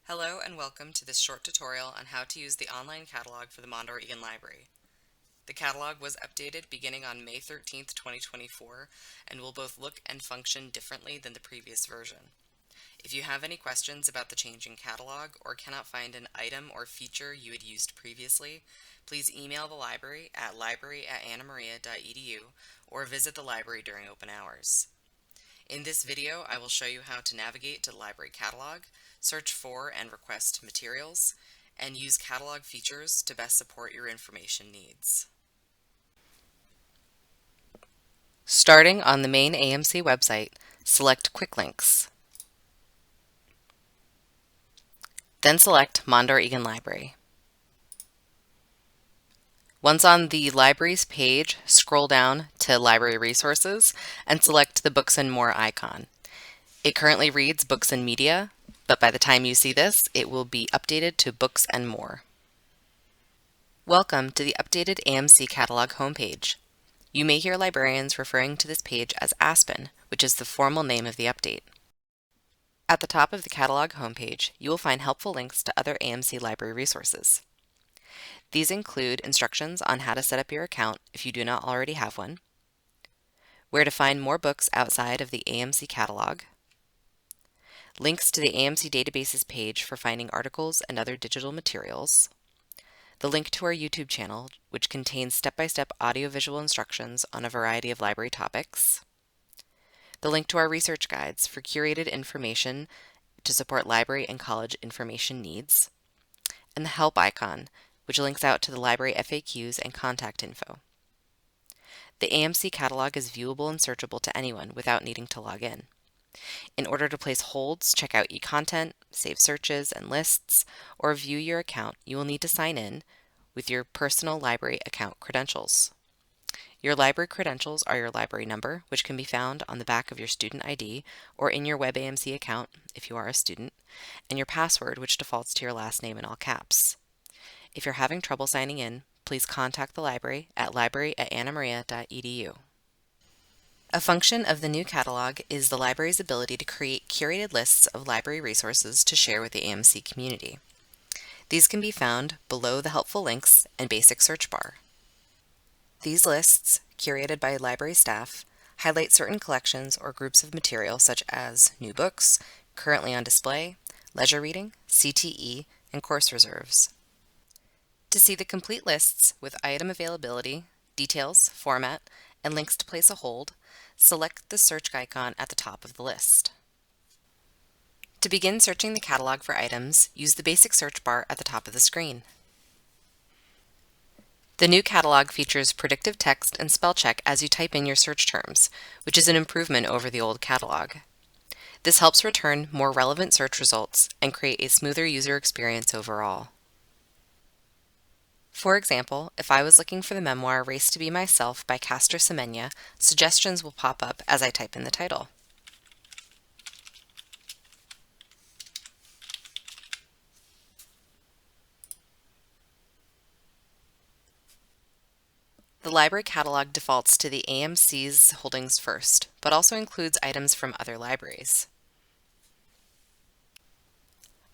Hello and welcome to this short tutorial on how to use the online catalog for the Mondor-Egan Library. The catalog was updated beginning on May 13th, 2024, and will both look and function differently than the previous version. If you have any questions about the changing catalog or cannot find an item or feature you had used previously, please email the library at library@annamaria.edu or visit the library during open hours. In this video, I will show you how to navigate to the library catalog, search for and request materials, and use catalog features to best support your information needs. Starting on the main AMC website, select Quick Links. Then select Mondor-Egan Library. Once on the library's page, scroll down to Library Resources and select the Books and More icon. It currently reads Books and Media, but by the time you see this, it will be updated to Books and More. Welcome to the updated AMC catalog homepage. You may hear librarians referring to this page as Aspen, which is the formal name of the update. At the top of the catalog homepage, you will find helpful links to other AMC library resources. These include instructions on how to set up your account if you do not already have one, where to find more books outside of the AMC catalog, links to the AMC databases page for finding articles and other digital materials, the link to our YouTube channel, which contains step-by-step audiovisual instructions on a variety of library topics, the link to our research guides for curated information to support library and college information needs, and the help icon, which links out to the library FAQs and contact info. The AMC catalog is viewable and searchable to anyone without needing to log in. In order to place holds, check out e-content, save searches and lists, or view your account, you will need to sign in with your personal library account credentials. Your library credentials are your library number, which can be found on the back of your student ID or in your WebAMC account if you are a student, and your password, which defaults to your last name in all caps. If you're having trouble signing in, please contact the library at library@annamaria.edu. A function of the new catalog is the library's ability to create curated lists of library resources to share with the AMC community. These can be found below the helpful links and basic search bar. These lists, curated by library staff, highlight certain collections or groups of material such as new books, currently on display, leisure reading, CTE, and course reserves. To see the complete lists with item availability, details, format, and links to place a hold, select the search icon at the top of the list. To begin searching the catalog for items, use the basic search bar at the top of the screen. The new catalog features predictive text and spell check as you type in your search terms, which is an improvement over the old catalog. This helps return more relevant search results and create a smoother user experience overall. For example, if I was looking for the memoir Race to Be Myself by Castor Semenya, suggestions will pop up as I type in the title. The library catalog defaults to the AMC's holdings first, but also includes items from other libraries.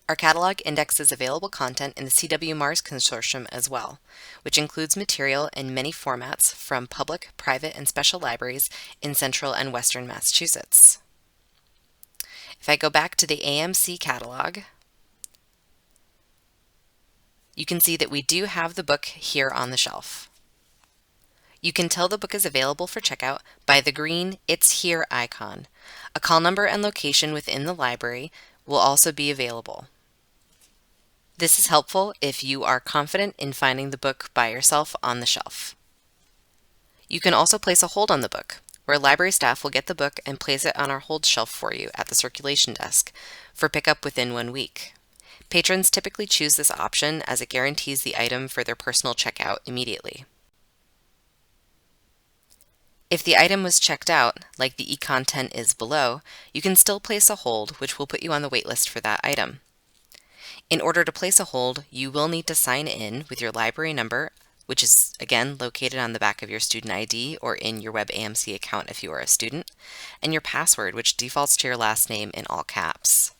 Our catalog indexes available content in the CW Mars Consortium as well, which includes material in many formats from public, private, and special libraries in central and western Massachusetts. If I go back to the AMC catalog, you can see that we do have the book here on the shelf. You can tell the book is available for checkout by the green It's Here icon. A call number and location within the library will also be available. This is helpful if you are confident in finding the book by yourself on the shelf. You can also place a hold on the book, where library staff will get the book and place it on our hold shelf for you at the circulation desk for pickup within 1 week. Patrons typically choose this option as it guarantees the item for their personal checkout immediately. If the item was checked out, like the e-content is below, you can still place a hold, which will put you on the waitlist for that item. In order to place a hold, you will need to sign in with your library number, which is again located on the back of your student ID or in your WebAMC account if you are a student, and your password, which defaults to your last name in all caps.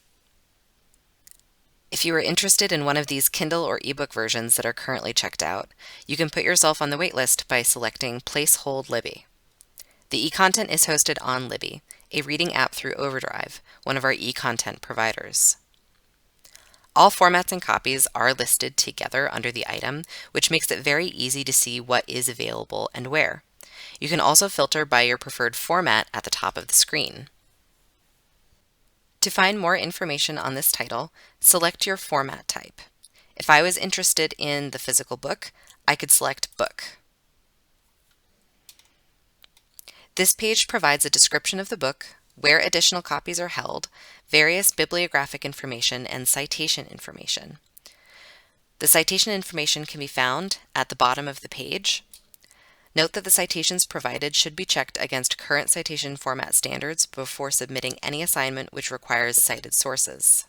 If you are interested in one of these Kindle or ebook versions that are currently checked out, you can put yourself on the waitlist by selecting Place Hold Libby. The e-content is hosted on Libby, a reading app through Overdrive, one of our e-content providers. All formats and copies are listed together under the item, which makes it very easy to see what is available and where. You can also filter by your preferred format at the top of the screen. To find more information on this title, select your format type. If I was interested in the physical book, I could select Book. This page provides a description of the book, where additional copies are held, various bibliographic information, and citation information. The citation information can be found at the bottom of the page. Note that the citations provided should be checked against current citation format standards before submitting any assignment which requires cited sources.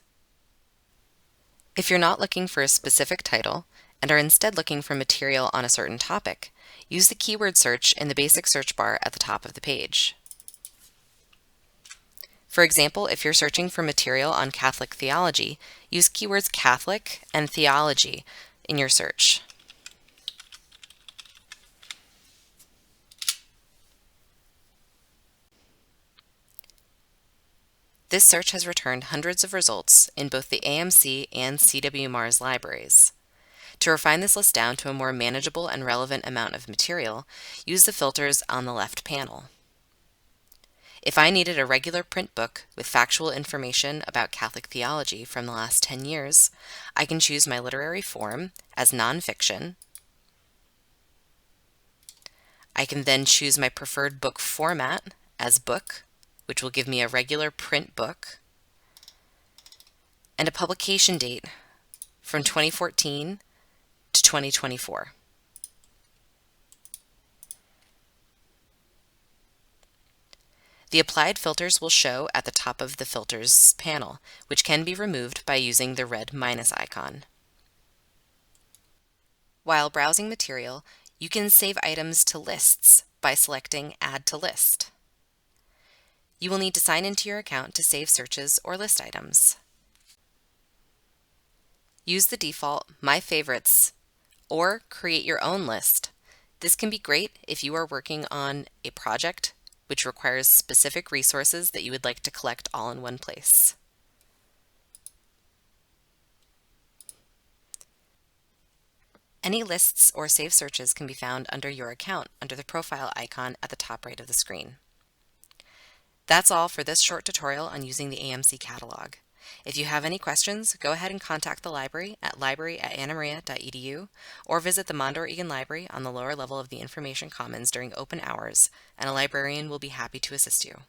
If you're not looking for a specific title and are instead looking for material on a certain topic, use the keyword search in the basic search bar at the top of the page. For example, if you're searching for material on Catholic theology, use keywords Catholic and theology in your search. This search has returned hundreds of results in both the AMC and CW Mars libraries. To refine this list down to a more manageable and relevant amount of material, use the filters on the left panel. If I needed a regular print book with factual information about Catholic theology from the last 10 years, I can choose my literary form as nonfiction. I can then choose my preferred book format as book, which will give me a regular print book, and a publication date from 2014 to 2024. The applied filters will show at the top of the Filters panel, which can be removed by using the red minus icon. While browsing material, you can save items to lists by selecting Add to List. You will need to sign into your account to save searches or list items. Use the default My Favorites or create your own list. This can be great if you are working on a project which requires specific resources that you would like to collect all in one place. Any lists or saved searches can be found under your account under the profile icon at the top right of the screen. That's all for this short tutorial on using the AMC catalog. If you have any questions, go ahead and contact the library at library@annamaria.edu or visit the Mondor Egan Library on the lower level of the Information Commons during open hours, and a librarian will be happy to assist you.